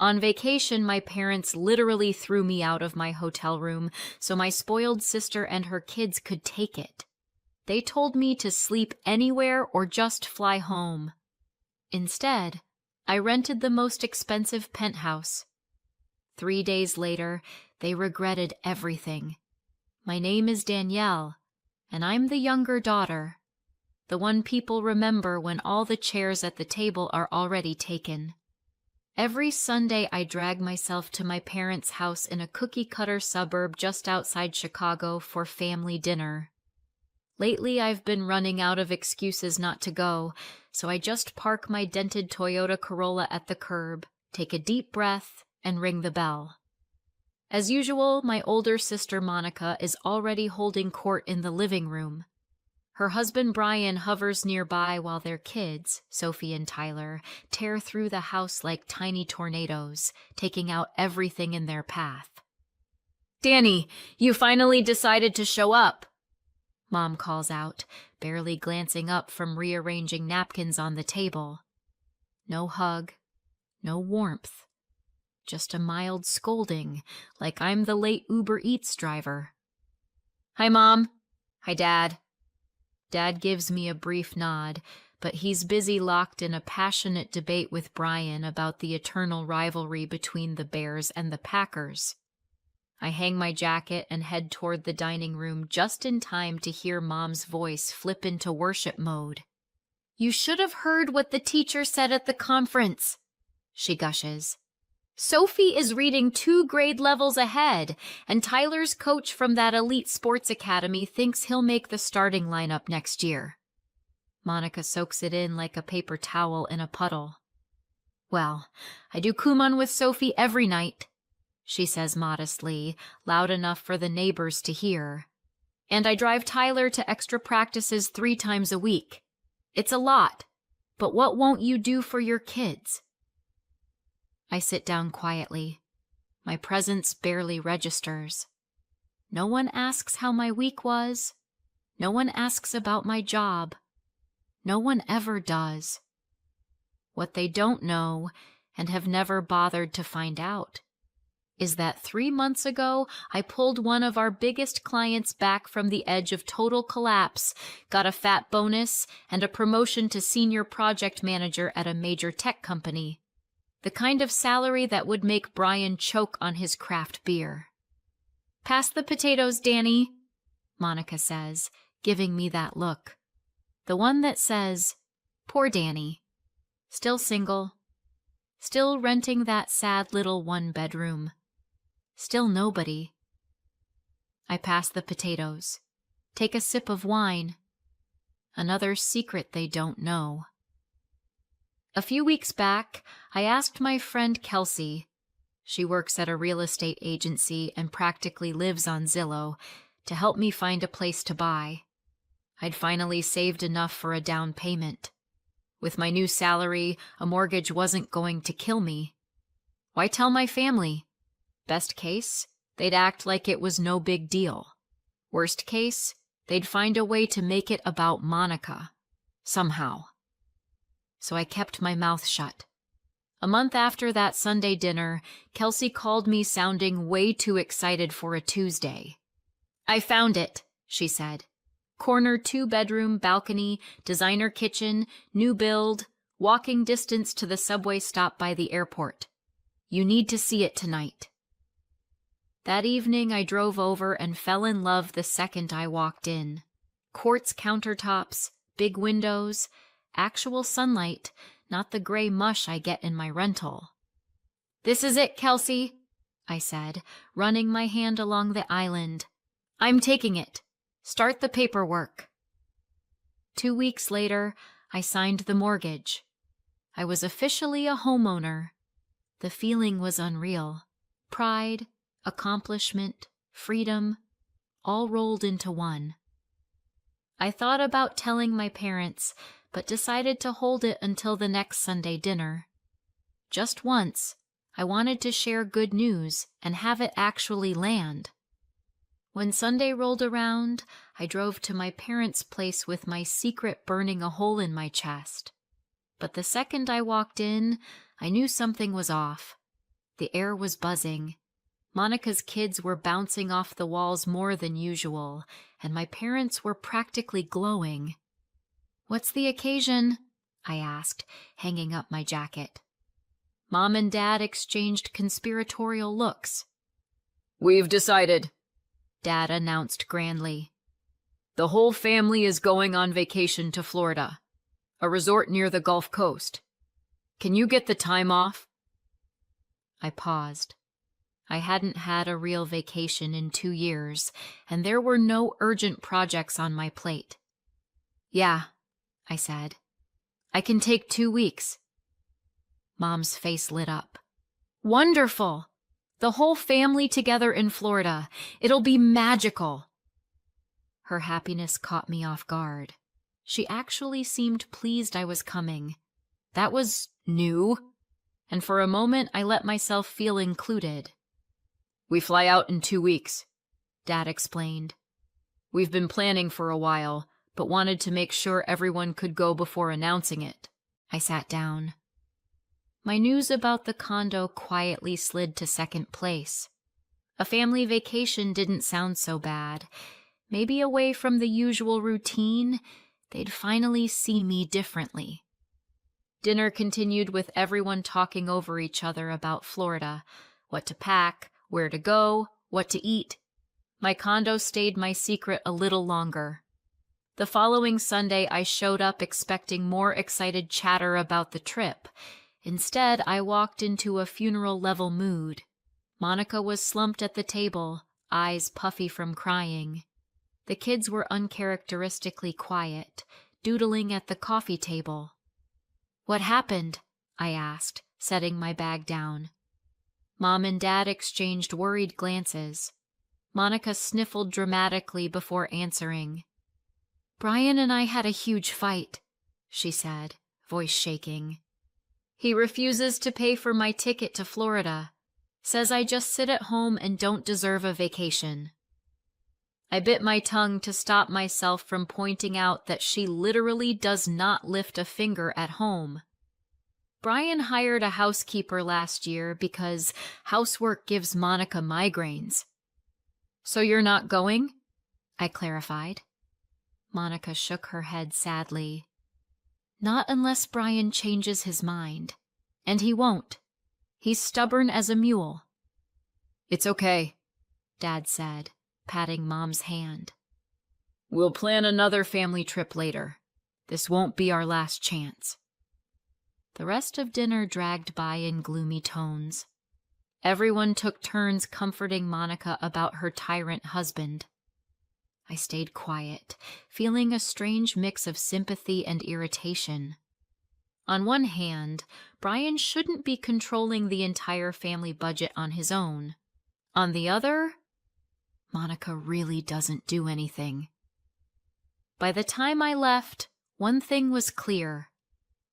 On vacation, my parents literally threw me out of my hotel room so my spoiled sister and her kids could take it. They told me to sleep anywhere or just fly home. Instead, I rented the most expensive penthouse. 3 days later, they regretted everything. My name is Danielle, and I'm the younger daughter, the one people remember when all the chairs at the table are already taken. Every Sunday I drag myself to my parents' house in a cookie-cutter suburb just outside Chicago for family dinner. Lately I've been running out of excuses not to go, so I just park my dented Toyota Corolla at the curb, take a deep breath, and ring the bell. As usual, my older sister Monica is already holding court in the living room. Her husband Brian hovers nearby while their kids, Sophie and Tyler, tear through the house like tiny tornadoes, taking out everything in their path. "Danny, you finally decided to show up," Mom calls out, barely glancing up from rearranging napkins on the table. No hug, no warmth, just a mild scolding, like I'm the late Uber Eats driver. "Hi, Mom." "Hi, Dad." Dad gives me a brief nod, but he's busy locked in a passionate debate with Brian about the eternal rivalry between the Bears and the Packers. I hang my jacket and head toward the dining room just in time to hear Mom's voice flip into worship mode. "You should have heard what the teacher said at the conference," she gushes. "Sophie is reading 2 grade levels ahead, and Tyler's coach from that elite sports academy thinks he'll make the starting lineup next year." Monica soaks it in like a paper towel in a puddle. "Well, I do Kumon with Sophie every night," she says modestly, loud enough for the neighbors to hear. "And I drive Tyler to extra practices 3 times a week. It's a lot, but what won't you do for your kids?" I sit down quietly. My presence barely registers. No one asks how my week was. No one asks about my job. No one ever does. What they don't know, and have never bothered to find out, is that 3 months ago I pulled one of our biggest clients back from the edge of total collapse, got a fat bonus, and a promotion to senior project manager at a major tech company. The kind of salary that would make Brian choke on his craft beer. "Pass the potatoes, Danny," Monica says, giving me that look. The one that says, "Poor Danny. Still single. Still renting that sad little 1-bedroom. Still nobody." I pass the potatoes. Take a sip of wine. Another secret they don't know. A few weeks back, I asked my friend Kelsey, she works at a real estate agency and practically lives on Zillow, to help me find a place to buy. I'd finally saved enough for a down payment. With my new salary, a mortgage wasn't going to kill me. Why tell my family? Best case, they'd act like it was no big deal. Worst case, they'd find a way to make it about Monica. Somehow. So I kept my mouth shut. A month after that Sunday dinner, Kelsey called me sounding way too excited for a Tuesday. "I found it," she said. "Corner 2-bedroom, balcony, designer kitchen, new build, walking distance to the subway stop by the airport. You need to see it tonight." That evening I drove over and fell in love the second I walked in. Quartz countertops, big windows, actual sunlight, not the gray mush I get in my rental. "This is it, Kelsey," I said, running my hand along the island. "I'm taking it. Start the paperwork." 2 weeks later, I signed the mortgage. I was officially a homeowner. The feeling was unreal. Pride, accomplishment, freedom, all rolled into one. I thought about telling my parents, but decided to hold it until the next Sunday dinner. Just once, I wanted to share good news and have it actually land. When Sunday rolled around, I drove to my parents' place with my secret burning a hole in my chest. But the second I walked in, I knew something was off. The air was buzzing. Monica's kids were bouncing off the walls more than usual, and my parents were practically glowing. "What's the occasion?" I asked, hanging up my jacket. Mom and Dad exchanged conspiratorial looks. "We've decided," Dad announced grandly. "The whole family is going on vacation to Florida, a resort near the Gulf Coast. Can you get the time off?" I paused. I hadn't had a real vacation in 2 years, and there were no urgent projects on my plate. "Yeah," I said. "I can take 2 weeks." Mom's face lit up. "Wonderful! The whole family together in Florida. It'll be magical." Her happiness caught me off guard. She actually seemed pleased I was coming. That was new, and for a moment I let myself feel included. "We fly out in 2 weeks," Dad explained. "We've been planning for a while, but wanted to make sure everyone could go before announcing it." I sat down. My news about the condo quietly slid to second place. A family vacation didn't sound so bad. Maybe away from the usual routine, they'd finally see me differently. Dinner continued with everyone talking over each other about Florida, what to pack, where to go, what to eat. My condo stayed my secret a little longer. The following Sunday, I showed up expecting more excited chatter about the trip. Instead, I walked into a funeral-level mood. Monica was slumped at the table, eyes puffy from crying. The kids were uncharacteristically quiet, doodling at the coffee table. "What happened?" I asked, setting my bag down. Mom and Dad exchanged worried glances. Monica sniffled dramatically before answering. "Brian and I had a huge fight," she said, voice shaking. "He refuses to pay for my ticket to Florida. Says I just sit at home and don't deserve a vacation." I bit my tongue to stop myself from pointing out that she literally does not lift a finger at home. Brian hired a housekeeper last year because housework gives Monica migraines. "So you're not going?" I clarified. Monica shook her head sadly. "Not unless Brian changes his mind. And he won't. He's stubborn as a mule." "It's okay," Dad said, patting Mom's hand. "We'll plan another family trip later. This won't be our last chance." The rest of dinner dragged by in gloomy tones. Everyone took turns comforting Monica about her tyrant husband. I stayed quiet, feeling a strange mix of sympathy and irritation. On one hand, Brian shouldn't be controlling the entire family budget on his own. On the other, Monica really doesn't do anything. By the time I left, one thing was clear.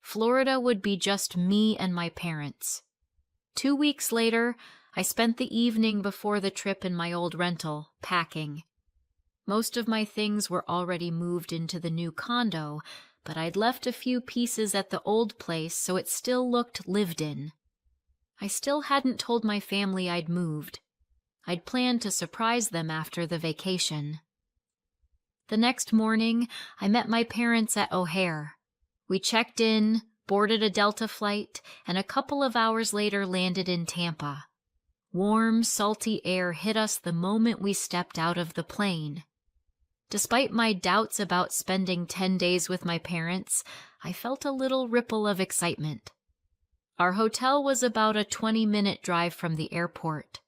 Florida would be just me and my parents. 2 weeks later, I spent the evening before the trip in my old rental, packing. Most of my things were already moved into the new condo, but I'd left a few pieces at the old place so it still looked lived in. I still hadn't told my family I'd moved. I'd planned to surprise them after the vacation. The next morning, I met my parents at O'Hare. We checked in, boarded a Delta flight, and a couple of hours later landed in Tampa. Warm, salty air hit us the moment we stepped out of the plane. Despite my doubts about spending 10 days with my parents, I felt a little ripple of excitement. Our hotel was about a 20-minute drive from the airport,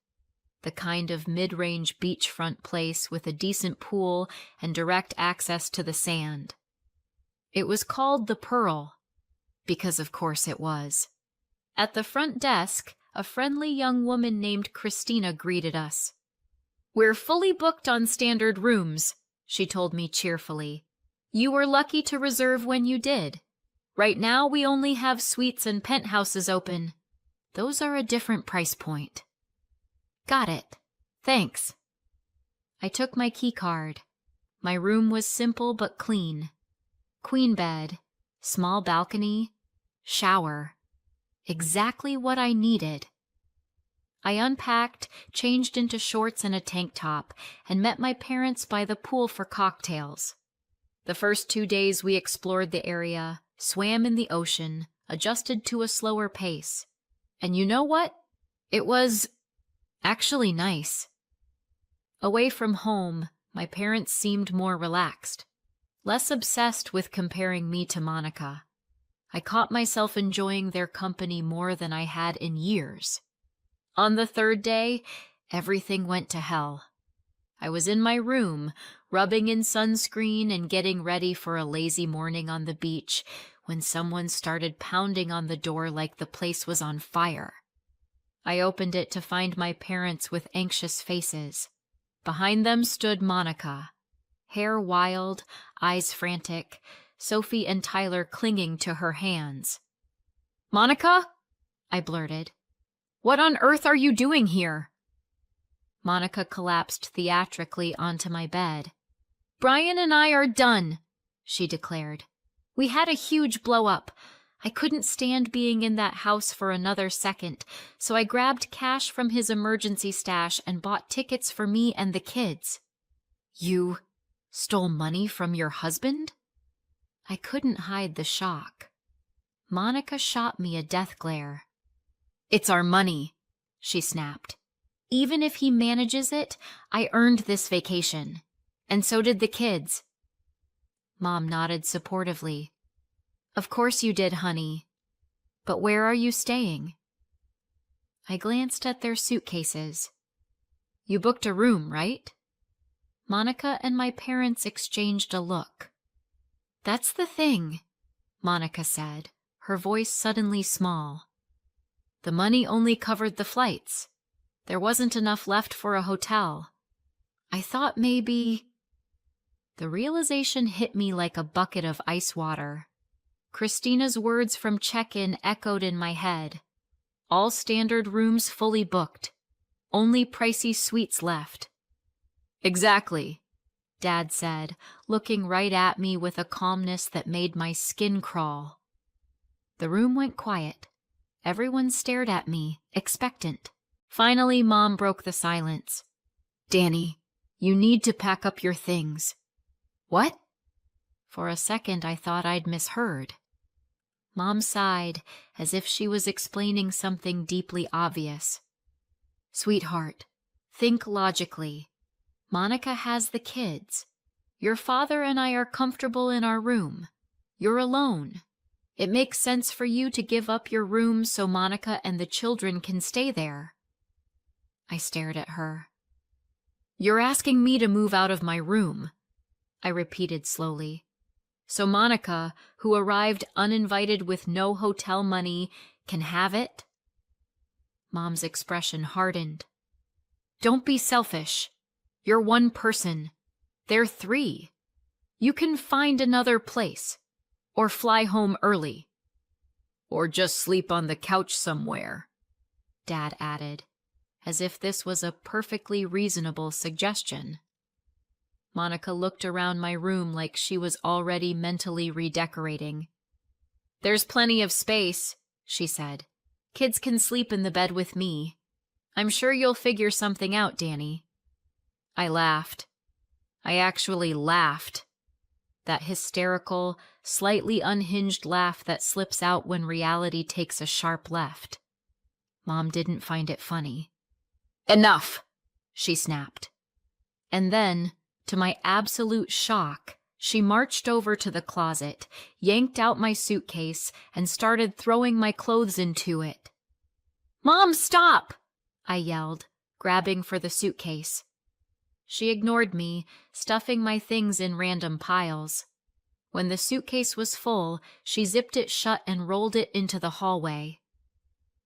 the kind of mid-range beachfront place with a decent pool and direct access to the sand. It was called the Pearl, because of course it was. At the front desk, a friendly young woman named Christina greeted us. "We're fully booked on standard rooms," she told me cheerfully. "You were lucky to reserve when you did. Right now we only have suites and penthouses open. Those are a different price point." "Got it. Thanks." I took my key card. My room was simple but clean. Queen bed, small balcony, shower. Exactly what I needed. I unpacked, changed into shorts and a tank top, and met my parents by the pool for cocktails. The first 2 days we explored the area, swam in the ocean, adjusted to a slower pace. And you know what? It was actually nice. Away from home, my parents seemed more relaxed, less obsessed with comparing me to Monica. I caught myself enjoying their company more than I had in years. On the 3rd day, everything went to hell. I was in my room, rubbing in sunscreen and getting ready for a lazy morning on the beach, when someone started pounding on the door like the place was on fire. I opened it to find my parents with anxious faces. Behind them stood Monica, hair wild, eyes frantic, Sophie and Tyler clinging to her hands. "Monica?" I blurted. "What on earth are you doing here?" Monica collapsed theatrically onto my bed. "Brian and I are done," she declared. "We had a huge blow-up. I couldn't stand being in that house for another second, so I grabbed cash from his emergency stash and bought tickets for me and the kids." "You stole money from your husband?" I couldn't hide the shock. Monica shot me a death glare. "It's our money," she snapped. "Even if he manages it, I earned this vacation. And so did the kids." Mom nodded supportively. "Of course you did, honey. But where are you staying?" I glanced at their suitcases. "You booked a room, right?" Monica and my parents exchanged a look. "That's the thing," Monica said, her voice suddenly small. "The money only covered the flights. There wasn't enough left for a hotel. I thought maybe—" The realization hit me like a bucket of ice water. Christina's words from check-in echoed in my head. All standard rooms fully booked. Only pricey suites left. "Exactly," Dad said, looking right at me with a calmness that made my skin crawl. The room went quiet. Everyone stared at me, expectant. Finally, Mom broke the silence. "Danny, you need to pack up your things." "What?" For a second, I thought I'd misheard. Mom sighed, as if she was explaining something deeply obvious. "Sweetheart, think logically. Monica has the kids. Your father and I are comfortable in our room. You're alone. It makes sense for you to give up your room so Monica and the children can stay there." I stared at her. "You're asking me to move out of my room," I repeated slowly. "So Monica, who arrived uninvited with no hotel money, can have it?" Mom's expression hardened. "Don't be selfish. You're one person. They're 3. You can find another place. Or fly home early. Or just sleep on the couch somewhere," Dad added, as if this was a perfectly reasonable suggestion. Monica looked around my room like she was already mentally redecorating. "There's plenty of space," she said. "Kids can sleep in the bed with me. I'm sure you'll figure something out, Danny." I laughed. I actually laughed. That hysterical, slightly unhinged laugh that slips out when reality takes a sharp left. Mom didn't find it funny. "Enough!" she snapped. And then, to my absolute shock, she marched over to the closet, yanked out my suitcase, and started throwing my clothes into it. "Mom, stop!" I yelled, grabbing for the suitcase. She ignored me, stuffing my things in random piles. When the suitcase was full, she zipped it shut and rolled it into the hallway.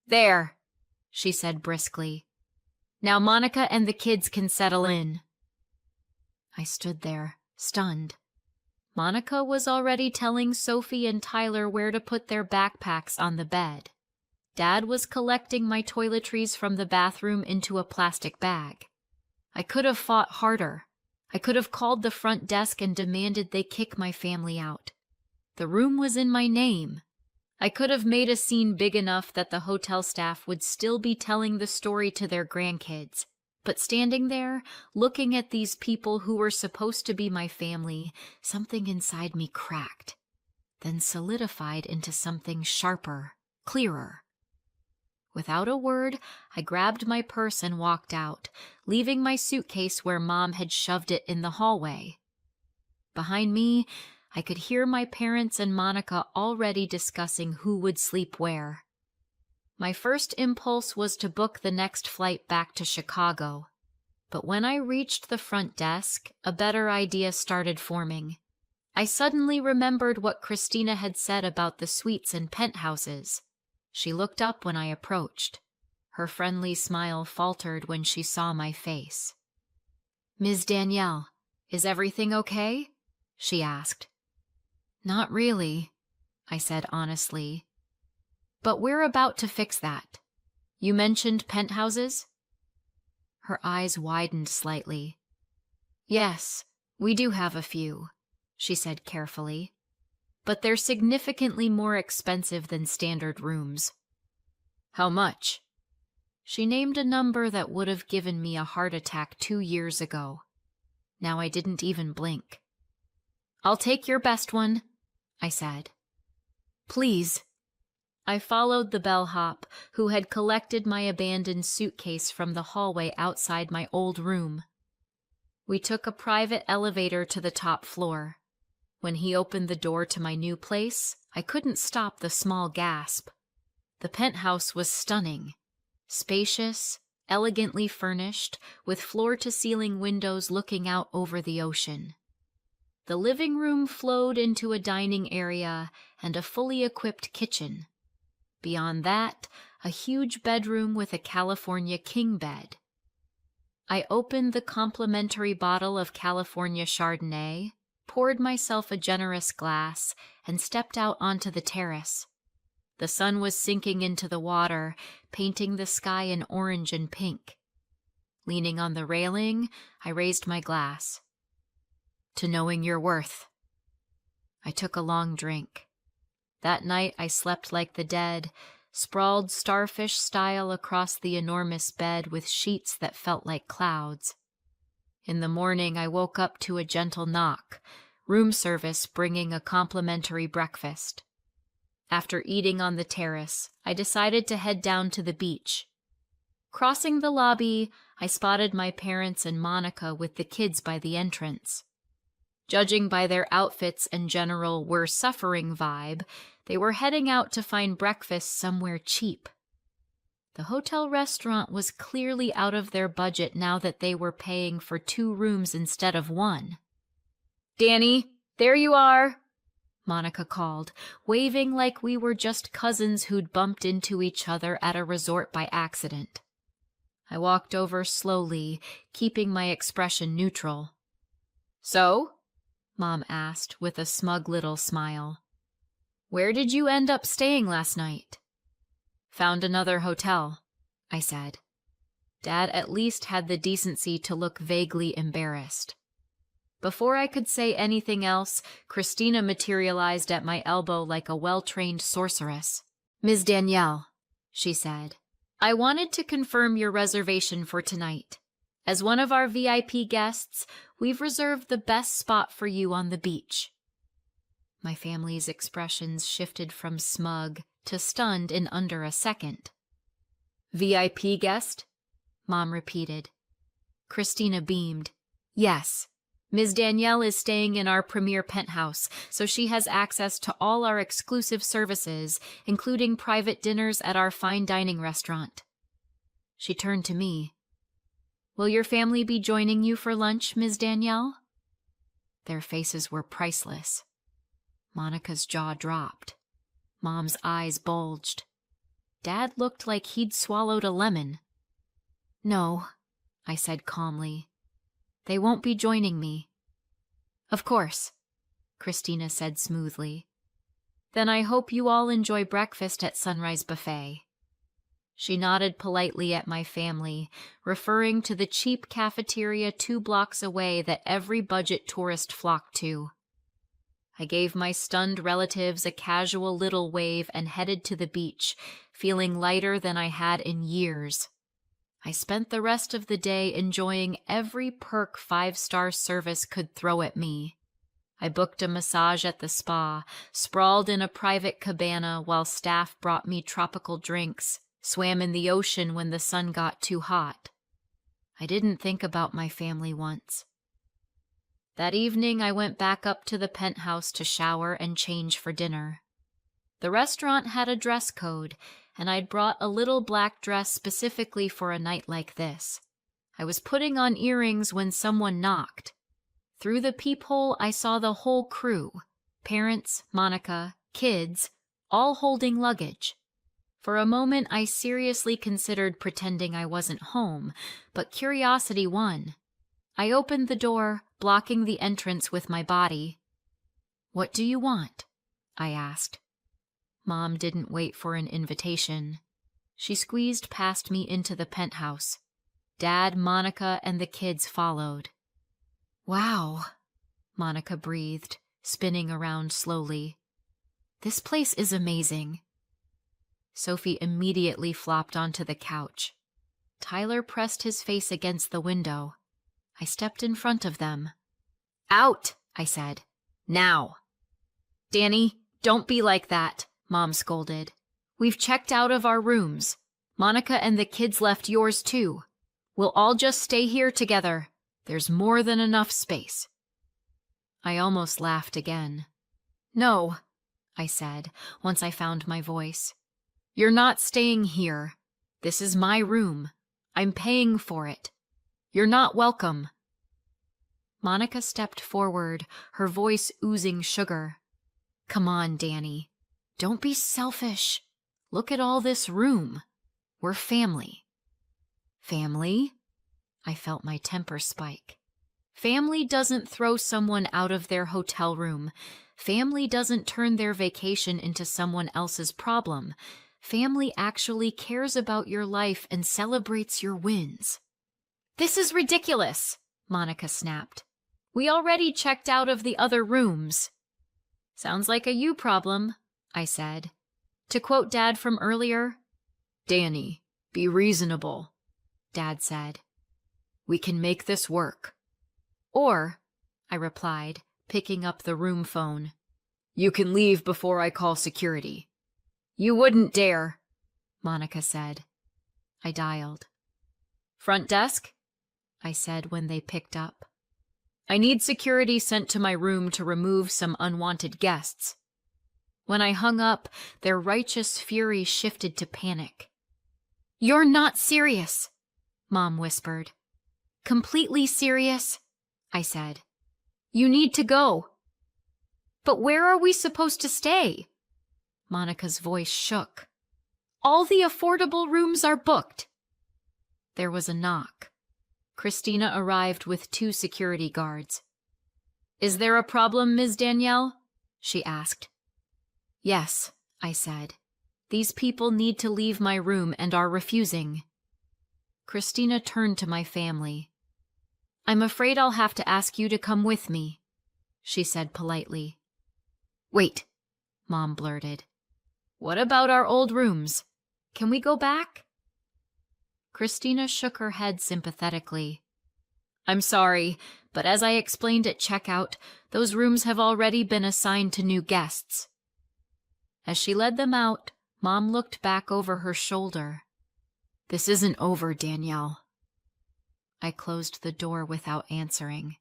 "There," she said briskly. "Now Monica and the kids can settle in." I stood there, stunned. Monica was already telling Sophie and Tyler where to put their backpacks on the bed. Dad was collecting my toiletries from the bathroom into a plastic bag. I could have fought harder. I could have called the front desk and demanded they kick my family out. The room was in my name. I could have made a scene big enough that the hotel staff would still be telling the story to their grandkids. But standing there, looking at these people who were supposed to be my family, something inside me cracked, then solidified into something sharper, clearer. Without a word, I grabbed my purse and walked out, leaving my suitcase where Mom had shoved it in the hallway. Behind me, I could hear my parents and Monica already discussing who would sleep where. My first impulse was to book the next flight back to Chicago. But when I reached the front desk, a better idea started forming. I suddenly remembered what Christina had said about the suites and penthouses. She looked up when I approached. Her friendly smile faltered when she saw my face. "Ms. Danielle, is everything okay?" she asked. "Not really," I said honestly. "But we're about to fix that. You mentioned penthouses?" Her eyes widened slightly. "Yes, we do have a few," she said carefully. "But they're significantly more expensive than standard rooms." "How much?" She named a number that would have given me a heart attack 2 years ago. Now I didn't even blink. "I'll take your best one," I said. "Please." I followed the bellhop, who had collected my abandoned suitcase from the hallway outside my old room. We took a private elevator to the top floor. When he opened the door to my new place, I couldn't stop the small gasp. The penthouse was stunning. Spacious, elegantly furnished, with floor-to-ceiling windows looking out over the ocean. The living room flowed into a dining area and a fully equipped kitchen. Beyond that, a huge bedroom with a California king bed. I opened the complimentary bottle of California Chardonnay, poured myself a generous glass, and stepped out onto the terrace. The sun was sinking into the water, painting the sky in orange and pink. Leaning on the railing, I raised my glass. "To knowing your worth." I took a long drink. That night I slept like the dead, sprawled starfish style across the enormous bed with sheets that felt like clouds. In the morning I woke up to a gentle knock, room service bringing a complimentary breakfast. After eating on the terrace, I decided to head down to the beach. Crossing the lobby, I spotted my parents and Monica with the kids by the entrance. Judging by their outfits and general "we're suffering" vibe, they were heading out to find breakfast somewhere cheap. The hotel restaurant was clearly out of their budget now that they were paying for 2 rooms instead of 1. "Danny, there you are," Monica called, waving like we were just cousins who'd bumped into each other at a resort by accident. I walked over slowly, keeping my expression neutral. "So?" Mom asked with a smug little smile. "Where did you end up staying last night?" "Found another hotel," I said. Dad at least had the decency to look vaguely embarrassed. Before I could say anything else, Christina materialized at my elbow like a well-trained sorceress. "Ms. Danielle," she said, "I wanted to confirm your reservation for tonight. As one of our VIP guests, we've reserved the best spot for you on the beach." My family's expressions shifted from smug to stunned in under a second. "VIP guest?" Mom repeated. Christina beamed. "Yes. Ms. Danielle is staying in our premier penthouse, so she has access to all our exclusive services, including private dinners at our fine dining restaurant." She turned to me. "Will your family be joining you for lunch, Ms. Danielle?" Their faces were priceless. Monica's jaw dropped. Mom's eyes bulged. Dad looked like he'd swallowed a lemon. "No," I said calmly. "They won't be joining me." "Of course," Christina said smoothly. "Then I hope you all enjoy breakfast at Sunrise Buffet." She nodded politely at my family, referring to the cheap cafeteria 2 blocks away that every budget tourist flocked to. I gave my stunned relatives a casual little wave and headed to the beach, feeling lighter than I had in years. I spent the rest of the day enjoying every perk 5-star service could throw at me. I booked a massage at the spa, sprawled in a private cabana while staff brought me tropical drinks, swam in the ocean when the sun got too hot. I didn't think about my family once. That evening, I went back up to the penthouse to shower and change for dinner. The restaurant had a dress code, and I'd brought a little black dress specifically for a night like this. I was putting on earrings when someone knocked. Through the peephole, I saw the whole crew, parents, Monica, kids, all holding luggage. For a moment, I seriously considered pretending I wasn't home, but curiosity won. I opened the door, blocking the entrance with my body. "What do you want?" I asked. Mom didn't wait for an invitation. She squeezed past me into the penthouse. Dad, Monica, and the kids followed. "Wow," Monica breathed, spinning around slowly. "This place is amazing." Sophie immediately flopped onto the couch. Tyler pressed his face against the window. I stepped in front of them. "Out," I said. "Now." "Danny, don't be like that," Mom scolded. "We've checked out of our rooms. Monica and the kids left yours too. We'll all just stay here together. There's more than enough space." I almost laughed again. "No," I said, once I found my voice. "You're not staying here. This is my room. I'm paying for it. You're not welcome." Monica stepped forward, her voice oozing sugar. "Come on, Danny. Don't be selfish. Look at all this room. We're family." "Family?" I felt my temper spike. Family doesn't throw someone out of their hotel room. Family doesn't turn their vacation into someone else's problem. Family actually cares about your life and celebrates your wins. "This is ridiculous," Monica snapped. "We already checked out of the other rooms." "Sounds like a you problem," I said. To quote Dad from earlier, "Danny, be reasonable," Dad said. "We can make this work." Or, I replied, picking up the room phone, "You can leave before I call security." "You wouldn't dare," Monica said. I dialed. "Front desk?" I said when they picked up. "I need security sent to my room to remove some unwanted guests." When I hung up, their righteous fury shifted to panic. "You're not serious," Mom whispered. "Completely serious," I said. "You need to go." "But where are we supposed to stay?" Monica's voice shook. "All the affordable rooms are booked." There was a knock. Christina arrived with 2 security guards. "Is there a problem, Ms. Danielle?" she asked. "Yes," I said. "These people need to leave my room and are refusing." Christina turned to my family. "I'm afraid I'll have to ask you to come with me," she said politely. "Wait," Mom blurted. "What about our old rooms? Can we go back?" Christina shook her head sympathetically. "I'm sorry, but as I explained at checkout, those rooms have already been assigned to new guests." As she led them out, Mom looked back over her shoulder. "This isn't over, Danielle." I closed the door without answering.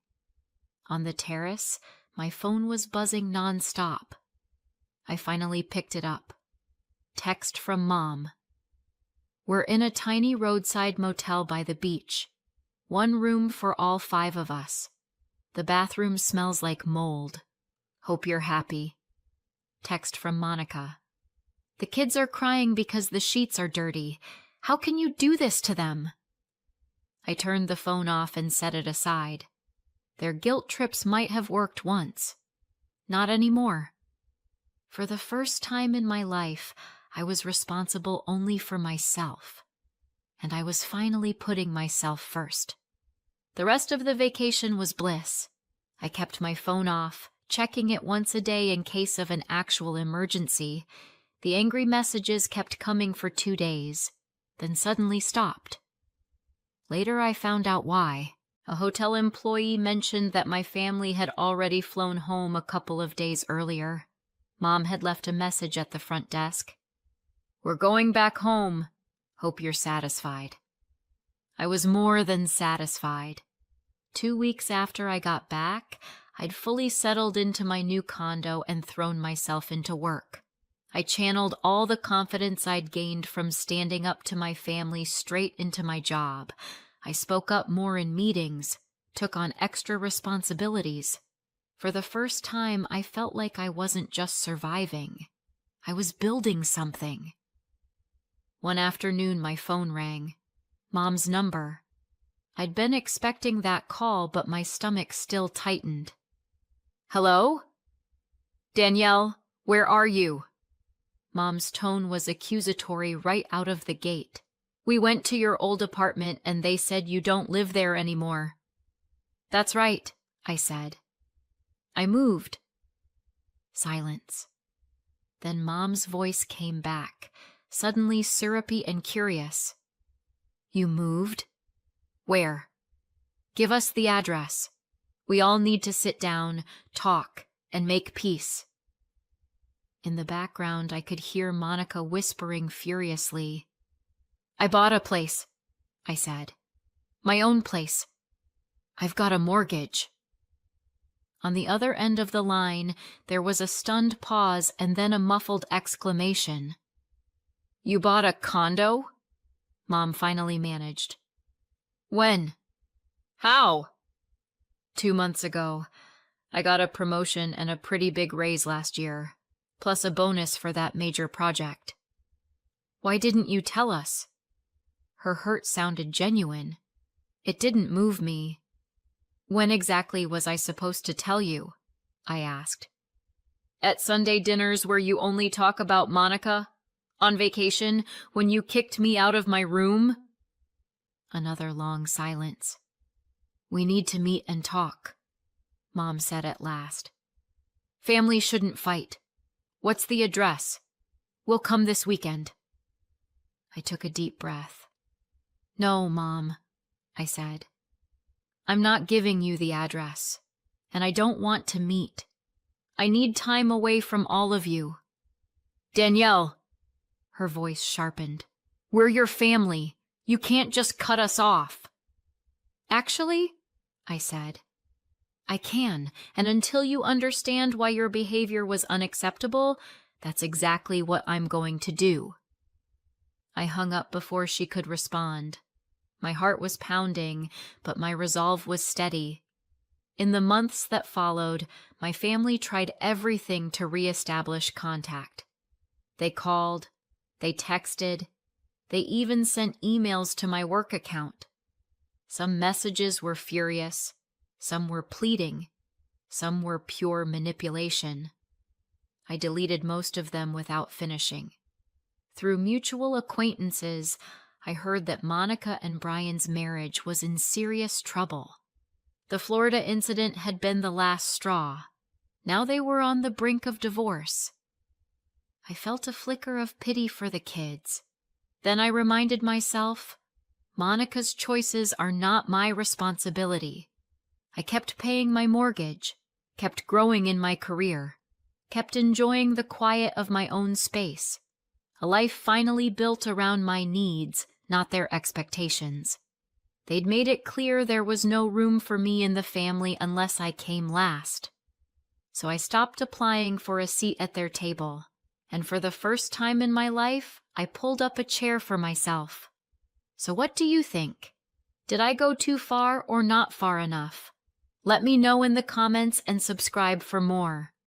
On the terrace, my phone was buzzing nonstop. I finally picked it up. Text from Mom. "We're in a tiny roadside motel by the beach. 1 room for all 5 of us. The bathroom smells like mold. Hope you're happy." Text from Monica. "The kids are crying because the sheets are dirty. How can you do this to them?" I turned the phone off and set it aside. Their guilt trips might have worked once. Not anymore. For the first time in my life, I was responsible only for myself. And I was finally putting myself first. The rest of the vacation was bliss. I kept my phone off, checking it once a day in case of an actual emergency. The angry messages kept coming for 2 days, then suddenly stopped. Later I found out why. A hotel employee mentioned that my family had already flown home a couple of days earlier. Mom had left a message at the front desk. "We're going back home. Hope you're satisfied." I was more than satisfied. 2 weeks after I got back, I'd fully settled into my new condo and thrown myself into work. I channeled all the confidence I'd gained from standing up to my family straight into my job. I spoke up more in meetings, took on extra responsibilities. For the first time, I felt like I wasn't just surviving. I was building something. One afternoon, my phone rang. Mom's number. I'd been expecting that call, but my stomach still tightened. "Hello? Danielle, where are you?" Mom's tone was accusatory right out of the gate. "We went to your old apartment and they said you don't live there anymore." "That's right," I said. "I moved." Silence. Then Mom's voice came back, suddenly syrupy and curious. "You moved? Where? Give us the address. We all need to sit down, talk, and make peace." In the background, I could hear Monica whispering furiously. "I bought a place," I said. "My own place. I've got a mortgage." On the other end of the line, there was a stunned pause and then a muffled exclamation. "You bought a condo?" Mom finally managed. "When? How?" 2 months ago. I got a promotion and a pretty big raise last year, plus a bonus for that major project." "Why didn't you tell us?" Her hurt sounded genuine. It didn't move me. "When exactly was I supposed to tell you?" I asked. "At Sunday dinners where you only talk about Monica? On vacation, when you kicked me out of my room?" Another long silence. "We need to meet and talk," Mom said at last. "Family shouldn't fight. What's the address? We'll come this weekend." I took a deep breath. "No, Mom," I said. "I'm not giving you the address, and I don't want to meet. I need time away from all of you." "Danielle," her voice sharpened, "we're your family. You can't just cut us off." "Actually," I said, "I can, and until you understand why your behavior was unacceptable, that's exactly what I'm going to do." I hung up before she could respond. My heart was pounding, but my resolve was steady. In the months that followed, my family tried everything to reestablish contact. They called, they texted, they even sent emails to my work account. Some messages were furious, some were pleading, some were pure manipulation. I deleted most of them without finishing. Through mutual acquaintances, I heard that Monica and Brian's marriage was in serious trouble. The Florida incident had been the last straw. Now they were on the brink of divorce. I felt a flicker of pity for the kids. Then I reminded myself, Monica's choices are not my responsibility. I kept paying my mortgage, kept growing in my career, kept enjoying the quiet of my own space. A life finally built around my needs, not their expectations. They'd made it clear there was no room for me in the family unless I came last. So I stopped applying for a seat at their table, and for the first time in my life, I pulled up a chair for myself. So what do you think? Did I go too far or not far enough? Let me know in the comments and subscribe for more.